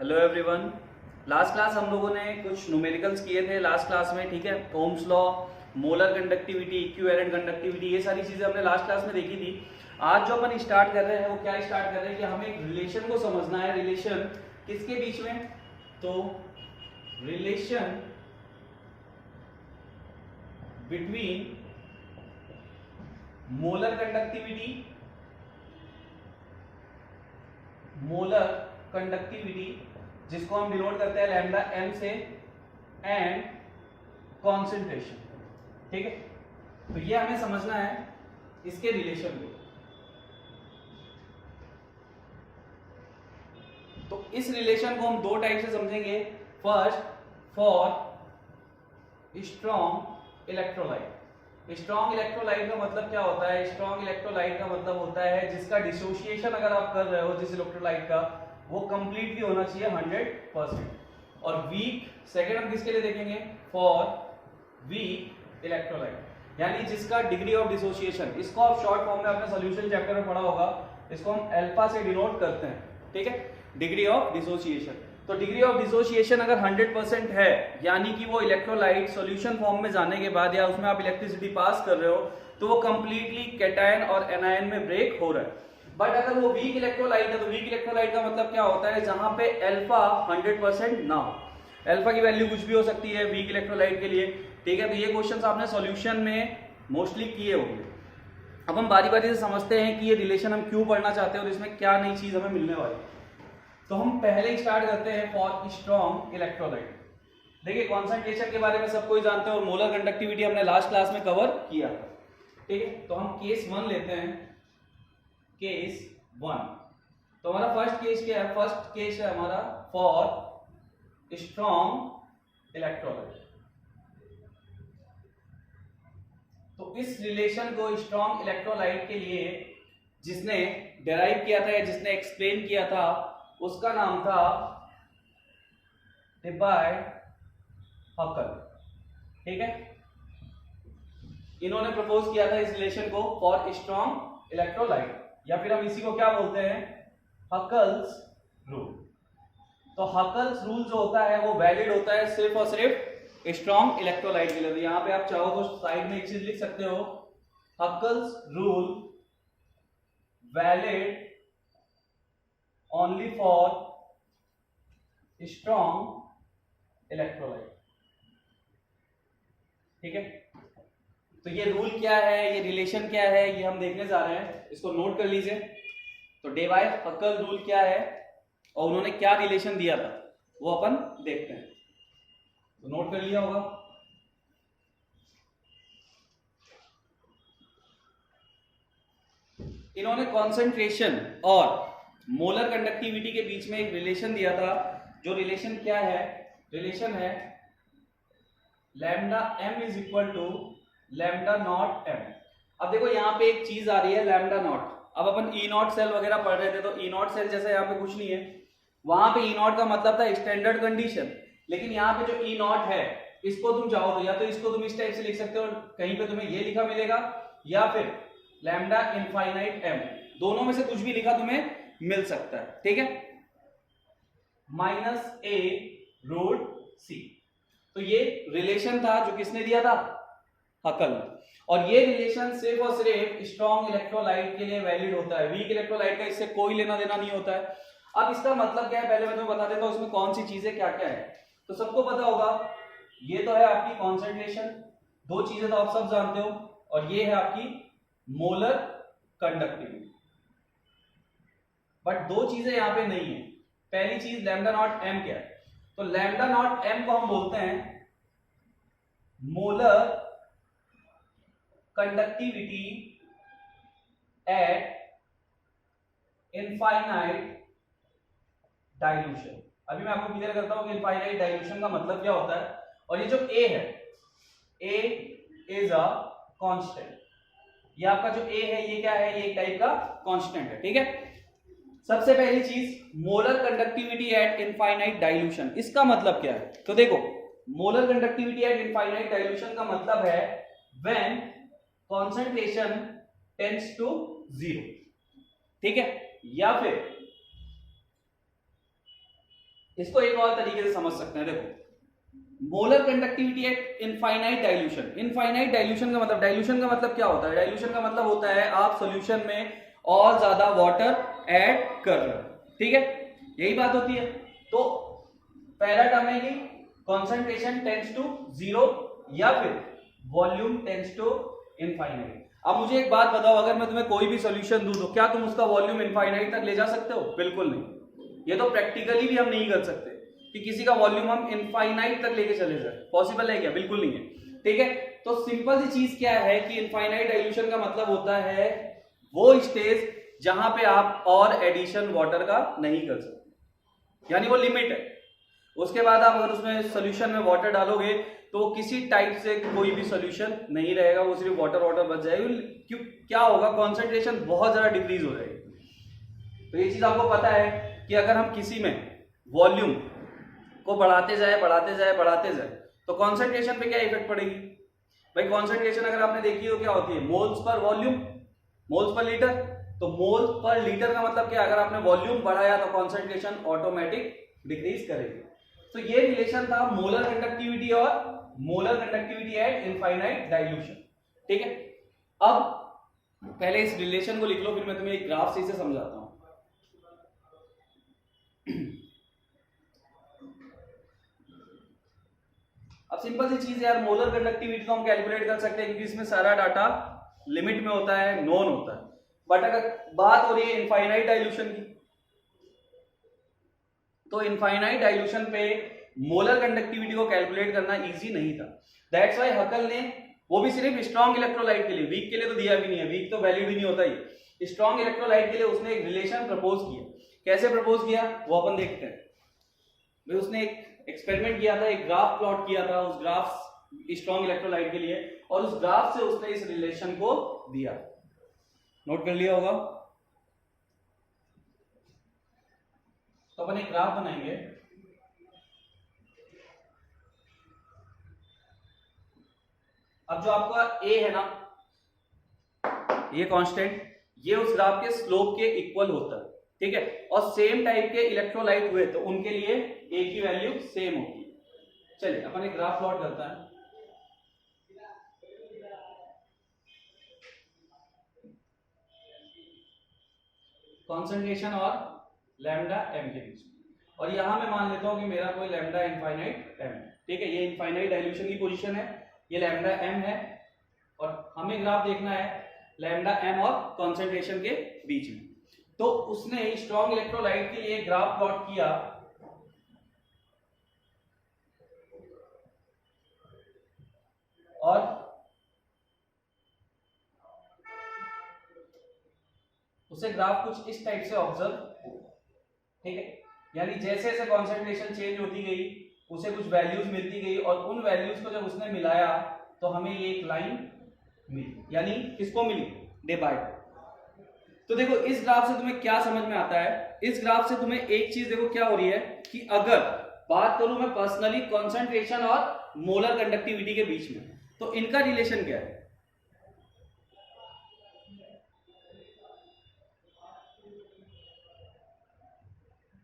Hello everyone. Last class हम लोगों ने कुछ न्यूमेरिकल्स किए थे लास्ट क्लास में, ठीक है। Ohm's law, molar conductivity, equivalent conductivity, ये सारी चीजें हमने लास्ट क्लास में देखी थी। आज जो अपन स्टार्ट कर रहे हैं वो क्या स्टार्ट कर रहे हैं कि हमें एक रिलेशन को समझना है। रिलेशन किसके बीच में? तो रिलेशन बिटवीन मोलर कंडक्टिविटी जिसको हम डिनोट करते हैं लैम्डा एम से, एंड कॉन्सेंट्रेशन, ठीक है। तो ये हमें समझना है इसके रिलेशन को। तो इस रिलेशन को हम दो टाइप से समझेंगे। First, for strong electrolyte. Strong electrolyte का मतलब क्या होता है? स्ट्रॉन्ग इलेक्ट्रोलाइट का मतलब होता है जिसका डिसोसिएशन अगर आप कर रहे हो जिस इलेक्ट्रोलाइट का, वो कंप्लीटली होना चाहिए 100%। और वीक, सेकेंड हम किसके लिए देखेंगे? फॉर वीक इलेक्ट्रोलाइट, यानी जिसका डिग्री ऑफ डिसोसिएशन, इसको आप शॉर्ट फॉर्म में अपने सॉल्यूशन चैप्टर में पढ़ा होगा, इसको हम अल्फा से डिनोट करते हैं, ठीक है, डिग्री ऑफ डिसोसिएशन। तो डिग्री ऑफ डिसोसिएशन अगर 100% है, यानी कि वो इलेक्ट्रोलाइट सॉल्यूशन फॉर्म में जाने के बाद या उसमें आप इलेक्ट्रिसिटी पास कर रहे हो तो वो कंप्लीटली कैटायन और एनायन में ब्रेक हो रहा है। बट अगर वो वीक इलेक्ट्रोलाइट है तो वीक इलेक्ट्रोलाइट का मतलब क्या होता है? जहां पे अल्फा 100% ना हो। अल्फा की वैल्यू कुछ भी हो सकती है वीक इलेक्ट्रोलाइट के लिए, ठीक है। तो ये क्वेश्चंस आपने सॉल्यूशन में मोस्टली किए होंगे। अब हम बारी बारी से समझते हैं कि ये रिलेशन हम क्यों पढ़ना चाहते हैं और इसमें क्या नई चीज हमें मिलने वाली है। तो हम पहले स्टार्ट करते हैं फॉर स्ट्रॉन्ग इलेक्ट्रोलाइट। देखिए, कॉन्सेंट्रेशन के बारे में सब कोई जानते हैं और मोलर कंडक्टिविटी हमने लास्ट क्लास में कवर किया, ठीक है। तो हम केस 1 लेते हैं। केस 1, तो हमारा फर्स्ट केस क्या है? फर्स्ट केस है हमारा फॉर स्ट्रॉन्ग इलेक्ट्रोलाइट। तो इस रिलेशन को स्ट्रॉन्ग इलेक्ट्रोलाइट के लिए जिसने डेराइव किया था या जिसने एक्सप्लेन किया था उसका नाम था डेबाय-हकल, ठीक है। इन्होंने प्रपोज किया था इस रिलेशन को फॉर स्ट्रॉन्ग इलेक्ट्रोलाइट, या फिर हम इसी को क्या बोलते हैं? Huckel's rule. तो हकल्स रूल जो होता है वो वैलिड होता है सिर्फ और सिर्फ स्ट्रॉन्ग इलेक्ट्रोलाइट के लिए। तो यहां पे आप चाहो तो साइड में एक चीज लिख सकते हो, Huckel's rule valid only for strong electrolyte, ठीक है। तो ये रूल क्या है, ये रिलेशन क्या है, ये हम देखने जा रहे हैं। इसको नोट कर लीजिए। तो डेबाय-हकल रूल क्या है और उन्होंने क्या रिलेशन दिया था वो अपन देखते हैं। तो नोट कर लिया होगा। इन्होंने कॉन्सेंट्रेशन और मोलर कंडक्टिविटी के बीच में एक रिलेशन दिया था। जो रिलेशन क्या है? रिलेशन है lambda M is equal to lambda naught M. अब देखो यहां पे एक चीज आ रही है लैम्डा नॉट। अब अपन ई नॉट सेल वगैरह पढ़ रहे थे तो ई नॉट सेल जैसा यहाँ पे कुछ नहीं है। वहां पे ई नॉट का मतलब था स्टैंडर्ड कंडीशन, लेकिन यहाँ पे जो ई नॉट है इसको तुम चाहो तो या तो इसको तुम इस टाइप से लिख सकते हो, कहीं पे तुम्हें ये लिखा मिलेगा, या फिर लैम्डा इनफाइनाइट एम, दोनों में से कुछ भी लिखा तुम्हें मिल सकता है, ठीक है। माइनस ए रूट सी। तो ये रिलेशन था जो किसने दिया था? हकल। और ये रिलेशन सिर्फ और सिर्फ स्ट्रॉन्ग इलेक्ट्रोलाइट के लिए वैलिड होता है। वीक इलेक्ट्रोलाइट का इससे कोई लेना देना नहीं होता है। अब इसका मतलब क्या है पहले मैं तुम्हें बता देता हूं, इसमें कौन सी चीजें क्या क्या है। तो सबको पता होगा ये तो है आपकी कॉन्सेंट्रेशन, दो चीजें तो आप सब जानते हो, और ये है आपकी मोलर कंडक्टिविटी। बट दो चीजें यहां पे नहीं है। पहली चीज लैम्डा नॉट एम क्या है? तो लैम्डा नॉट एम को हम बोलते हैं molar conductivity eight infinite dilution. अभी मैं आपको क्लियर करता हूं कि इनफाइनाइट डाइल्यूशन का मतलब क्या होता है। और ये जो ए है, ए इज अ कांस्टेंट। ये आपका जो ए है ये क्या है? ये एक टाइप का कांस्टेंट है, ठीक है। सबसे पहली चीज molar conductivity eight infinite dilution, इसका मतलब क्या है? तो देखो, molar conductivity eight infinite dilution का मतलब है व्हेन कॉन्सेंट्रेशन टेंड्स टू 0, ठीक है। या फिर इसको एक और तरीके से समझ सकते हैं, देखो molar conductivity eight infinite dilution. Infinite dilution का मतलब, डाइल्यूशन का मतलब क्या होता है? डाइल्यूशन का मतलब होता है आप सॉल्यूशन में और ज्यादा वाटर ऐड कर रहे हो, ठीक है, यही बात होती है। तो पहला टर्म है कि कॉन्सेंट्रेशन टेंड्स टू जीरो या फिर वॉल्यूम टेंड्स टू इनफाइनाइट। अब मुझे एक बात बताओ, अगर मैं तुम्हें कोई भी सॉल्यूशन दूं तो क्या तुम उसका वॉल्यूम इनफाइनाइट तक ले जा सकते हो? बिल्कुल नहीं। ये तो प्रैक्टिकली भी हम नहीं कर सकते कि किसी का वॉल्यूम हम इनफाइनाइट तक लेके चले जाए, पॉसिबल है क्या? बिल्कुल नहीं है, ठीक है। तो सिंपल सी चीज क्या है कि इनफाइनाइट डाइल्यूशन का मतलब होता है वो स्टेज जहां पे आप और एडिशन वाटर का नहीं कर सकते, यानी वो लिमिट है। उसके बाद आप अगर उसमें सॉल्यूशन में वाटर डालोगे तो किसी टाइप से कोई भी सॉल्यूशन नहीं रहेगा, वो सिर्फ वाटर बच जाएगी। क्यों? क्या होगा? कॉन्सेंट्रेशन बहुत ज्यादा डिक्रीज हो जाएगी। तो ये चीज आपको पता है कि अगर हम किसी में वॉल्यूम को बढ़ाते जाए तो कॉन्सेंट्रेशन पे क्या इफेक्ट पड़ेगी? भाई कॉन्सेंट्रेशन अगर आपने देखी हो क्या होती है? Moles per volume, moles per litre. तो मोल पर लीटर का मतलब क्या? अगर आपने वॉल्यूम बढ़ाया तो कॉन्सेंट्रेशन ऑटोमेटिक डिक्रीज करेगी। तो ये रिलेशन था मोलर कंडक्टिविटी और molar conductivity eight infinite dilution, ठीक है। अब पहले इस रिलेशन को लिख लो, फिर मैं तुम्हें एक ग्राफ से इसे समझाता हूं। अब सिंपल सी चीज है यार, मोलर कंडक्टिविटी तो हम कैलकुलेट कर सकते हैं क्योंकि इसमें सारा डाटा लिमिट में होता है, नोन होता है। बट अगर बात हो रही है इनफाइनाइट डाइल्यूशन की, तो इनफाइनाइट डाइल्यूशन पे मोलर कंडक्टिविटी को कैलकुलेट करना इजी नहीं था। दैट्स व्हाई हकल ने, वो भी सिर्फ स्ट्रॉन्ग इलेक्ट्रोलाइट के लिए, वीक के लिए तो दिया भी नहीं है, वीक तो वैलिड ही नहीं होता ये। स्ट्रॉन्ग इलेक्ट्रोलाइट के लिए उसने एक रिलेशन प्रपोज किया। कैसे प्रपोज किया वो अपन देखते हैं। भाई उसने एक एक्सपेरिमेंट किया था, एक ग्राफ प्लॉट किया था उस ग्राफ स्ट्रॉन्ग इलेक्ट्रोलाइट के लिए, और उस ग्राफ से उसने इस रिलेशन को दिया। नोट कर लिया होगा। तो अपन एक ग्राफ बनाएंगे। अब जो आपका ए है ना, ये कांस्टेंट, ये उस ग्राफ के स्लोप के इक्वल होता है, ठीक है। और सेम टाइप के इलेक्ट्रोलाइट हुए तो उनके लिए ए की वैल्यू सेम होगी। चलिए अपन एक ग्राफ प्लॉट करता है। कॉन्सेंट्रेशन और लैम्डा एम के बीच, और यहां मैं मान लेता हूं कि मेरा कोई लैम्डा इनफाइनाइट एम है, ठीक है। ये इनफाइनाइट डाइल्यूशन की पोजीशन है, ये लैम्डा एम है, और हमें ग्राफ देखना है लैम्डा एम और कॉन्सेंट्रेशन के बीच में। तो उसने स्ट्रॉन्ग इलेक्ट्रोलाइट के लिए ग्राफ प्लॉट किया, और उसे ग्राफ कुछ इस टाइप से ऑब्जर्व, ठीक है। यानी जैसे जैसे कॉन्सेंट्रेशन चेंज होती गई उसे कुछ वैल्यूज मिलती गई, और उन वैल्यूज को जब उसने मिलाया तो हमें ये एक लाइन मिली। यानी किसको मिली? डिवाइड। तो देखो इस ग्राफ से तुम्हें क्या समझ में आता है? इस ग्राफ से तुम्हें एक चीज देखो क्या हो रही है कि अगर बात करूं मैं पर्सनली कॉन्सेंट्रेशन और मोलर कंडक्टिविटी के बीच में, तो इनका रिलेशन क्या है?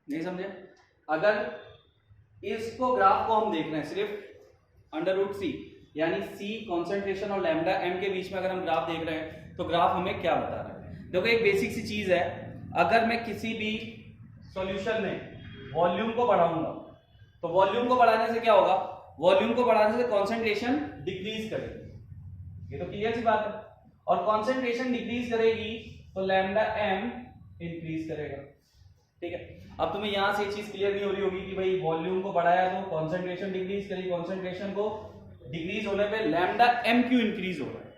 नहीं समझे? अगर इसको ग्राफ को हम देख रहे हैं सिर्फ अंडर रूट सी, यानी सी कॉन्सेंट्रेशन और लैम्डा एम के बीच में अगर हम ग्राफ देख रहे हैं तो ग्राफ हमें क्या बता रहा है? देखो एक बेसिक सी चीज है, अगर मैं किसी भी सॉल्यूशन में वॉल्यूम को बढ़ाऊंगा तो वॉल्यूम को बढ़ाने से क्या होगा? वॉल्यूम को बढ़ाने से कॉन्सेंट्रेशन डिक्रीज करेगी, ये तो क्लियर सी बात है। और कॉन्सेंट्रेशन डिक्रीज करेगी तो लैम्डा एम इंक्रीज करेगा, ठीक है। अब तुम्हें यहां से ये चीज क्लियर नहीं हो रही होगी कि भाई वॉल्यूम को बढ़ाया तो कॉन्सेंट्रेशन डिक्रीज करेगी, कॉन्सेंट्रेशन को डिक्रीज होने पे लैम्डा एम क्यों इंक्रीज हो रहा है?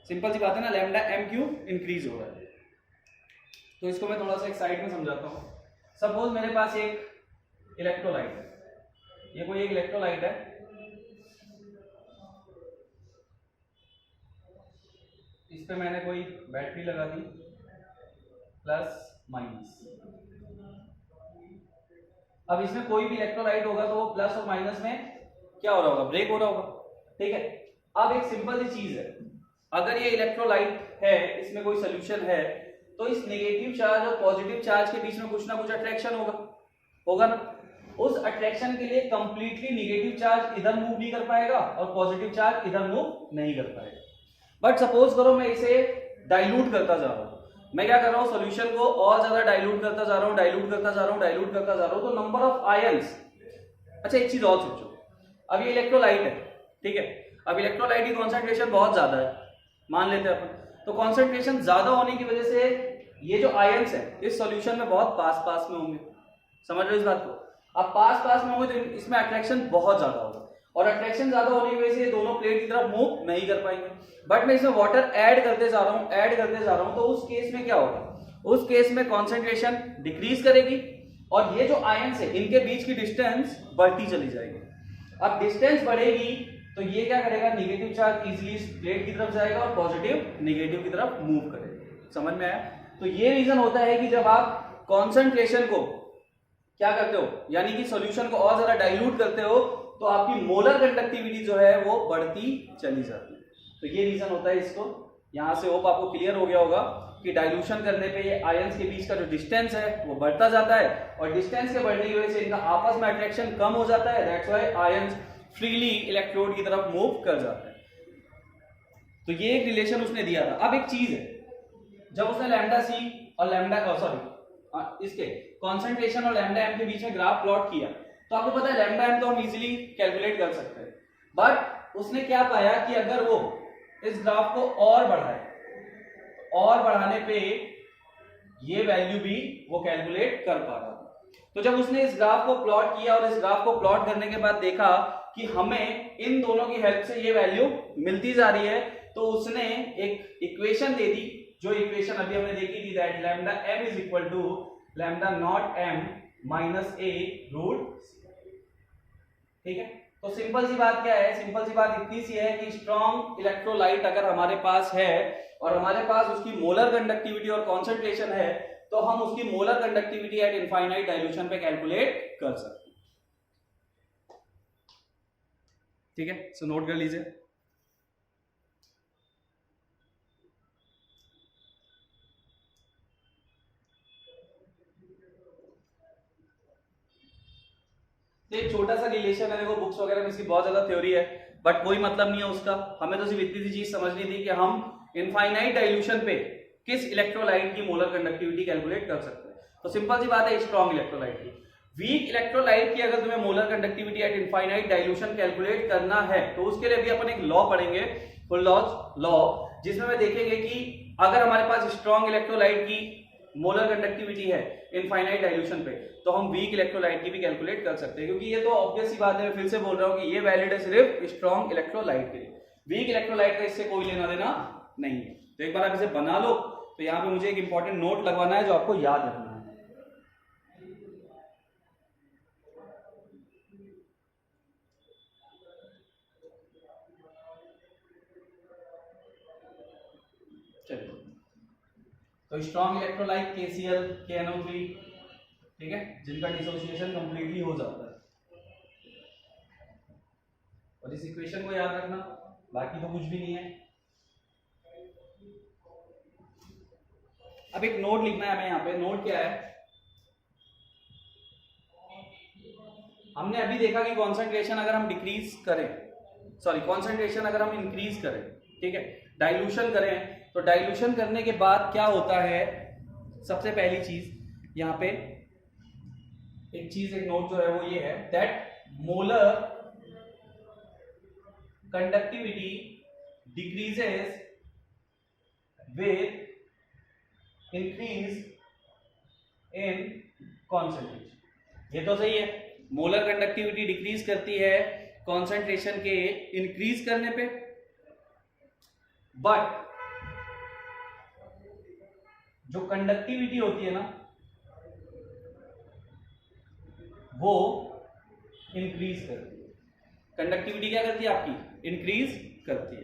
सिंपल सी बात है ना, लैम्डा एम क्यों इंक्रीज हो रहा है? तो इसको मैं थोड़ा सा एक साइड में समझाता हूं। सपोज मेरे पास एक इलेक्ट्रोलाइट है, ये कोई एक इलेक्ट्रोलाइट है, इस पे मैंने कोई बैटरी लगा दी प्लस माइनस। अब इसमें कोई भी इलेक्ट्रोलाइट होगा तो वो प्लस और माइनस में क्या हो रहा होगा? ब्रेक हो रहा होगा, ठीक है। अब एक सिंपल सी चीज है, अगर ये इलेक्ट्रोलाइट है, इसमें कोई सोल्यूशन है, तो इस नेगेटिव चार्ज और पॉजिटिव चार्ज के बीच में कुछ ना कुछ अट्रैक्शन होगा, होगा ना। उस अट्रैक्शन के लिए कंप्लीटली निगेटिव चार्ज इधर मूव नहीं कर पाएगा और पॉजिटिव चार्ज इधर मूव नहीं कर पाएगा। बट सपोज करो मैं इसे डाइल्यूट करता जा रहा हूं, मैं क्या कर रहा हूं, सॉल्यूशन को और ज्यादा डाइल्यूट करता जा रहा हूं, डाइल्यूट करता जा रहा हूं, डाइल्यूट करता जा रहा हूं, तो नंबर ऑफ आयंस। अच्छा एक चीज और सोचो, अब ये इलेक्ट्रोलाइट है, ठीक है, अब इलेक्ट्रोलाइट की कॉन्सेंट्रेशन बहुत ज्यादा है मान लेते हैं अपन, तो कॉन्सेंट्रेशन ज्यादा होने की वजह से ये जो आयंस है इस सॉल्यूशन में बहुत पास पास में होंगे, समझ रहे हो इस बात को। अब पास पास में होंगे तो इसमें अट्रैक्शन बहुत ज्यादा होगा, और अट्रैक्शन ज्यादा होने की वजह से ये दोनों प्लेट की तरफ मूव नहीं कर पाएंगे। बट मैं इसमें वाटर ऐड करते जा रहा हूं, ऐड करते जा रहा हूं, तो उस केस में क्या होगा, उस केस में कॉन्सेंट्रेशन डिक्रीज करेगी और ये जो आयंस है इनके बीच की डिस्टेंस बढ़ती चली जाएगी। अब डिस्टेंस बढ़ेगी तो ये क्या करेगा, निगेटिव चार्ज इजीली इस प्लेट की तरफ जाएगा और पॉजिटिव निगेटिव की तरफ मूव करेगा। समझ में आया। तो ये रीजन होता है कि जब आप कॉन्सेंट्रेशन को क्या करते हो, यानी कि सॉल्यूशन को और ज्यादा डाइल्यूट करते हो, तो आपकी मोलर कंडक्टिविटी जो है वो बढ़ती चली जाती है। तो ये रीजन होता है इसको। यहां से होप आपको क्लियर हो गया होगा कि डाइल्यूशन करने पे ये आयंस के बीच का जो डिस्टेंस है वो बढ़ता जाता है, और डिस्टेंस के बढ़ने की वजह से इनका आपस में अट्रैक्शन कम हो जाता है। That's why ions freely electrode की तरफ मूव कर जाता है। तो ये एक रिलेशन उसने दिया था। अब एक चीज है, जब उसने लैम्डा सी और लैम्डा सॉरी इसके कॉन्सेंट्रेशन और लैम्डा एम के बीच में ग्राफ प्लॉट किया, तो आपको पता है लैम्डा एम तो हम इजीली कैलकुलेट कर सकते हैं, बट उसने क्या पाया कि अगर वो इस ग्राफ को और बढ़ाए, और बढ़ाने पे ये वैल्यू भी वो कैलकुलेट कर पा रहा था। तो जब उसने इस ग्राफ को प्लॉट किया और इस ग्राफ को प्लॉट करने के बाद देखा कि हमें इन दोनों की हेल्प से ये वैल्यू मिलती जा रही है, तो उसने एक इक्वेशन दे दी, जो इक्वेशन अभी हमने देखी थी, that lambda M is equal to lambda naught M minus A root. ठीक है, तो सिंपल सी बात क्या है, सिंपल सी बात इतनी सी है कि स्ट्रॉन्ग इलेक्ट्रोलाइट अगर हमारे पास है और हमारे पास उसकी मोलर कंडक्टिविटी और कॉन्सेंट्रेशन है, तो हम उसकी molar conductivity eight infinite dilution पे कैलकुलेट कर सकते हैं। ठीक है, सो नोट कर लीजिए। एक छोटा सा रिलेशन है, देखो बुक्स वगैरह में इसकी बहुत ज्यादा थ्योरी है, बट कोई मतलब नहीं है उसका। हमें तो सिर्फ इतनी सी चीज समझनी थी कि हम इनफाइनाइट डाइल्यूशन पे किस इलेक्ट्रोलाइट की मोलर कंडक्टिविटी कैलकुलेट कर सकते हैं। तो सिंपल सी बात है स्ट्रॉन्ग इलेक्ट्रोलाइट की। वीक इलेक्ट्रोलाइट की अगर तुम्हें molar conductivity eight infinite dilution calculate करना है, तो उसके लिए भी अपन एक लॉ पढ़ेंगे, फुल्डॉज लॉ, जिसमें मैं देखेंगे कि अगर हमारे पास स्ट्रॉन्ग इलेक्ट्रोलाइट की मोलर कंडक्टिविटी है इनफाइनाइट डाइल्यूशन पे, तो हम वीक इलेक्ट्रोलाइट की भी कैलकुलेट कर सकते हैं, क्योंकि ये तो ऑब्वियस सी बात है। मैं फिर से बोल रहा हूं कि ये वैलिड है सिर्फ स्ट्रॉन्ग इलेक्ट्रोलाइट के लिए, वीक इलेक्ट्रोलाइट का इससे कोई लेना देना नहीं है। तो एक बार आप इसे बना लो। तो यहां पे मुझे एक इंपॉर्टेंट नोट लगवाना है जो आपको याद रखना है। चलिए, तो स्ट्रॉन्ग इलेक्ट्रोलाइट KCl KNO3, ठीक है, जिनका डिसोसिएशन कंप्लीटली हो जाता है। और इस इक्वेशन को याद रखना, बाकी तो कुछ भी नहीं है। अब एक नोट लिखना है हमें यहाँ पे। नोट क्या है, हमने अभी देखा कि कॉन्सेंट्रेशन अगर हम डिक्रीज करें, सॉरी कॉन्सेंट्रेशन अगर हम इंक्रीज करें, ठीक है, डाइल्यूशन करें, तो डाइल्यूशन करने के बाद क्या होता है, सबसे पहली चीज यहाँ पे एक चीज, एक नोट जो है वो ये है, that molar conductivity decreases with increase in concentration. ये तो सही है, मोलर कंडक्टिविटी डिक्रीज करती है कॉन्सेंट्रेशन के इंक्रीज करने पे, बट जो कंडक्टिविटी होती है ना वो इंक्रीज करती है। कंडक्टिविटी क्या करती है आपकी, इंक्रीज करती है।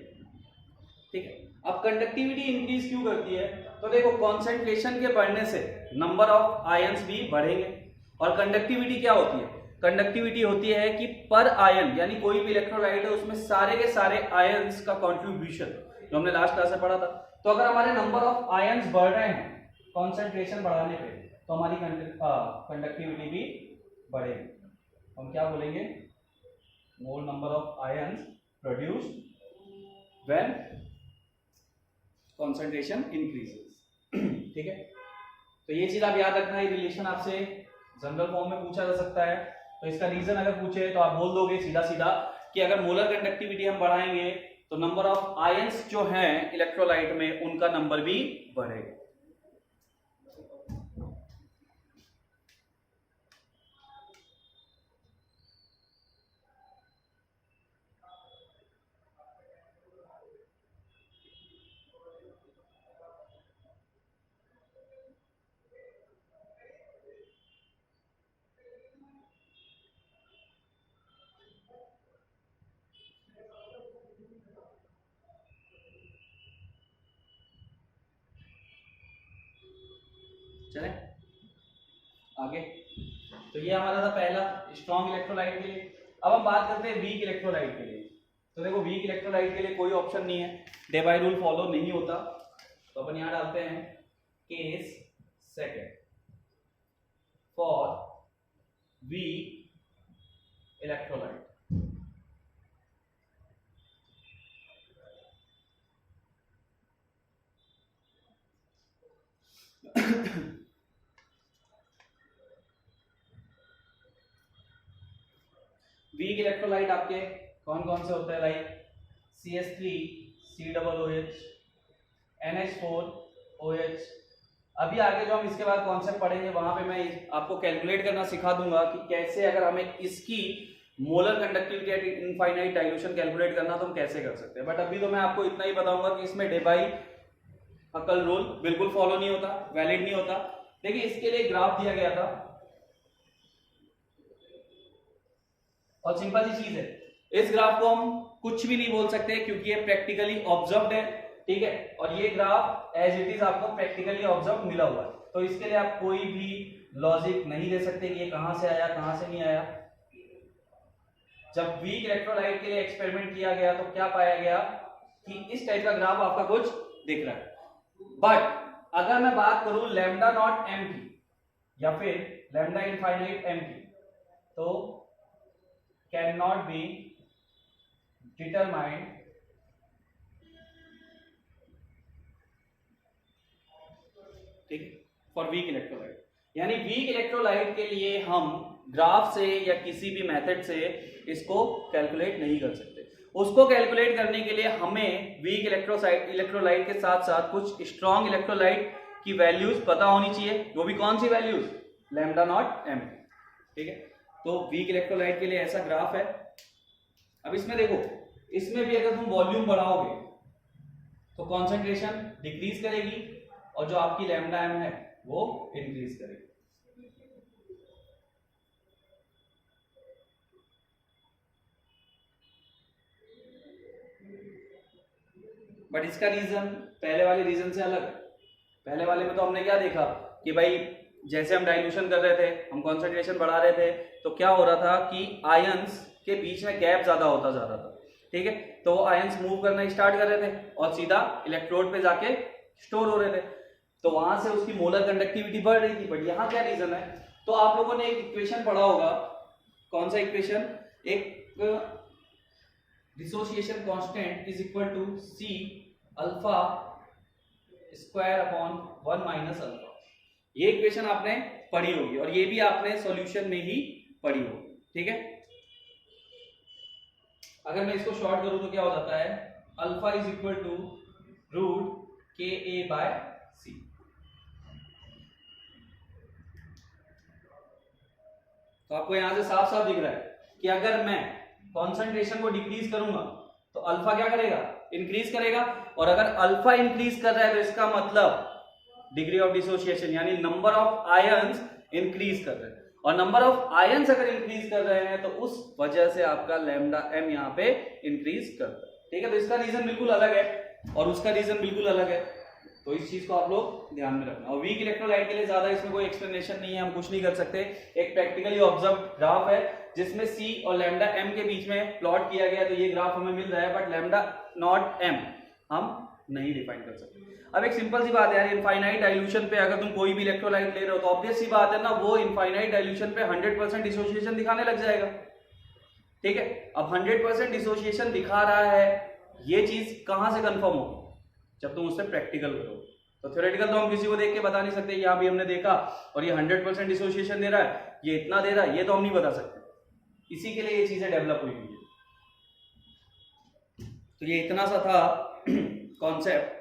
ठीक है, अब कंडक्टिविटी इंक्रीज क्यों करती है, तो देखो कॉन्सेंट्रेशन के बढ़ने से नंबर ऑफ आयंस भी बढ़ेंगे, और कंडक्टिविटी क्या होती है, कंडक्टिविटी होती है कि पर आयन, यानी कोई भी इलेक्ट्रोलाइट है उसमें सारे के सारे आयंस का कंट्रीब्यूशन, जो हमने लास्ट क्लास में पढ़ा था। तो अगर हमारे नंबर ऑफ आयंस बढ़ रहे हैं कॉन्सेंट्रेशन बढ़ाने पे, तो हमारी कंडक्टिविटी भी बढ़ेगी। हम क्या बोलेंगे, mole number of ions produced when concentration increases. ठीक है, तो ये चीज आप याद रखना, ये रिलेशन आपसे जनरल फॉर्म में पूछा जा सकता है। तो इसका रीजन अगर पूछे तो आप बोल दोगे सीधा सीधा कि अगर मोलर कंडक्टिविटी हम बढ़ाएंगे तो नंबर ऑफ आयंस जो हैं इलेक्ट्रोलाइट में उनका नंबर भी बढ़ेगा। चले आगे, तो ये हमारा था पहला स्ट्रॉन्ग इलेक्ट्रोलाइट के लिए। अब हम बात करते हैं वीक इलेक्ट्रोलाइट के लिए। तो देखो वीक इलेक्ट्रोलाइट के लिए कोई ऑप्शन नहीं है, डे बाय रूल फॉलो नहीं होता, तो अपन यहां डालते हैं case second for weak electrolyte. Weak electrolyte आपके कौन कौन से होते हैं, लाइक CH3 COOH NH4OH। अभी आगे जो हम इसके बाद कॉन्सेप्ट पढ़ेंगे वहां पे मैं आपको कैलकुलेट करना सिखा दूंगा कि कैसे अगर हमें इसकी molar conductivity eight infinite dilution calculate करना तो हम कैसे कर सकते हैं। बट अभी तो मैं आपको इतना ही बताऊंगा कि इसमें डेबाई हकल रूल बिल्कुल फॉलो नहीं होता, वैलिड नहीं होता। देखिए इसके लिए ग्राफ दिया गया था और सिंपल सी चीज है, इस ग्राफ को हम कुछ भी नहीं बोल सकते क्योंकि ये प्रैक्टिकली ऑब्जर्व्ड है, ठीक है, और ये ग्राफ एज इट इज आपको प्रैक्टिकली ऑब्जर्व मिला हुआ है। तो इसके लिए आप कोई भी लॉजिक नहीं दे सकते कि ये कहां से आया कहां से नहीं आया। जब वीक इलेक्ट्रोलाइट के लिए एक्सपेरिमेंट किया गया तो क्या पाया गया कि इस टाइप का ग्राफ आपका कुछ दिख रहा है। बट अगर मैं बात करूं लैम्डा नॉट एम की या फिर लैम्डा इनफाइनाइट एम की, तो कैन नॉट बी डिटरमाइंड ठीक है फॉर वीक इलेक्ट्रोलाइट। यानी वीक इलेक्ट्रोलाइट के लिए हम ग्राफ से या किसी भी मेथड से इसको कैलकुलेट नहीं कर सकते। उसको कैलकुलेट करने के लिए हमें वीक इलेक्ट्रोलाइट के साथ साथ कुछ स्ट्रॉन्ग इलेक्ट्रोलाइट की वैल्यूज पता होनी चाहिए। वो भी कौन सी वैल्यूज, लैम्डा नॉट एम, ठीक है। तो वीक इलेक्ट्रोलाइट के लिए ऐसा ग्राफ है। अब इसमें देखो, इसमें भी अगर तुम वॉल्यूम बढ़ाओगे तो कॉन्सेंट्रेशन डिक्रीज करेगी और जो आपकी लैम्डा एम है वो इंक्रीज करेगी। बट इसका रीजन पहले वाले रीजन से अलग है। पहले वाले में तो हमने क्या देखा कि भाई जैसे हम डाइल्यूशन कर रहे थे, हम कॉन्सेंट्रेशन बढ़ा रहे थे, तो क्या हो रहा था कि आयंस के बीच में गैप ज्यादा होता जा रहा था, ठीक है। तो वो आयंस मूव करना स्टार्ट कर रहे थे और सीधा इलेक्ट्रोड पे जाके स्टोर हो रहे थे, तो वहां से उसकी मोलर कंडक्टिविटी बढ़ रही थी। बट यहाँ क्या रीजन है, तो आप लोगों ने एक इक्वेशन पढ़ा होगा, कौन सा इक्वेशन, एक dissociation constant is equal to C alpha square upon 1 minus alpha. ये इक्वेशन आपने पढ़ी होगी और ये भी आपने सॉल्यूशन में ही पढ़ी होगी, ठीक है। अगर मैं इसको शॉर्ट करूं तो क्या हो जाता है, alpha is equal to root KA by C। तो आपको यहां से साफ साफ दिख रहा है कि अगर मैं कॉन्सेंट्रेशन को डिक्रीज करूंगा तो अल्फा क्या करेगा, इंक्रीज करेगा। और अगर अल्फा इंक्रीज कर रहा है तो इसका मतलब डिग्री ऑफ डिसोसिएशन यानी नंबर ऑफ आयंस इंक्रीज कर रहे हैं, और नंबर ऑफ आयंस अगर इंक्रीज कर रहे हैं तो उस वजह से आपका लैम्डा एम यहाँ पे इंक्रीज करता है, ठीक है। तो इसका रीजन बिल्कुल अलग है और उसका रीजन बिल्कुल अलग है, तो इस चीज को आप लोग ध्यान में रखना। और वीक इलेक्ट्रोलाइट के लिए ज्यादा इसमें कोई एक्सप्लेनेशन नहीं है, हम कुछ नहीं कर सकते। एक प्रैक्टिकली ऑब्जर्व ग्राफ है जिसमें C और लैम्डा एम के बीच में प्लॉट किया गया, तो ये ग्राफ हमें मिल रहा है। बट लैम्डा नॉट एम हम नहीं डिफाइन कर सकते। अब एक सिंपल सी बात है यार, इनफाइनाइट डाइल्यूशन पे अगर तुम कोई भी इलेक्ट्रोलाइट ले रहे हो तो ऑब्वियस सी बात है ना, वो इनफाइनाइट डाइल्यूशन पे 100% डिसोसिएशन दिखाने लग जाएगा। ठीक है, अब 100% डिसोसिएशन दिखा रहा है, ये चीज कहां से कंफर्म होगी? जब तुम उससे प्रैक्टिकल करो। तो थ्योरेटिकल तो हम किसी को देख के बता नहीं सकते, यहाँ भी हमने देखा और ये 100% डिसोसिएशन दे रहा है, ये इतना दे रहा है, ये तो हम नहीं बता सकते। इसी के लिए ये चीजें डेवलप हुई है। तो ये इतना सा था कॉन्सेप्ट।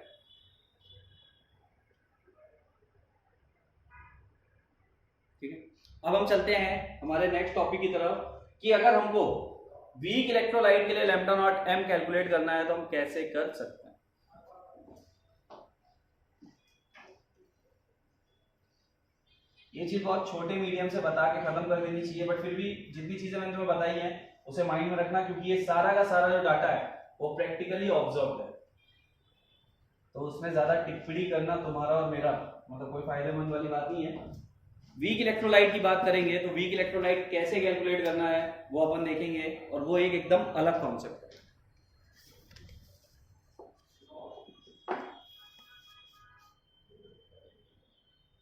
ठीक है, अब हम चलते हैं हमारे नेक्स्ट टॉपिक की तरफ कि अगर हमको वीक इलेक्ट्रोलाइट के लिए लैम्ब्डा नॉट एम कैलकुलेट करना है तो हम कैसे कर सकते हैं। ये चीज बहुत छोटे मीडियम से बता के खत्म कर देनी चाहिए, बट फिर भी जितनी चीजें मैंने तुम्हें बताई हैं उसे माइंड में रखना, क्योंकि ये सारा का सारा जो डाटा है वो प्रैक्टिकली ऑब्जर्व है, तो उसमें ज्यादा टिप्पणी करना तुम्हारा और मेरा मतलब कोई फायदेमंद वाली बात नहीं है। वीक इलेक्ट्रोलाइट की बात करेंगे तो वीक इलेक्ट्रोलाइट कैसे कैलकुलेट करना है वो अपन देखेंगे, और वो एक एकदम अलग कॉन्सेप्ट है।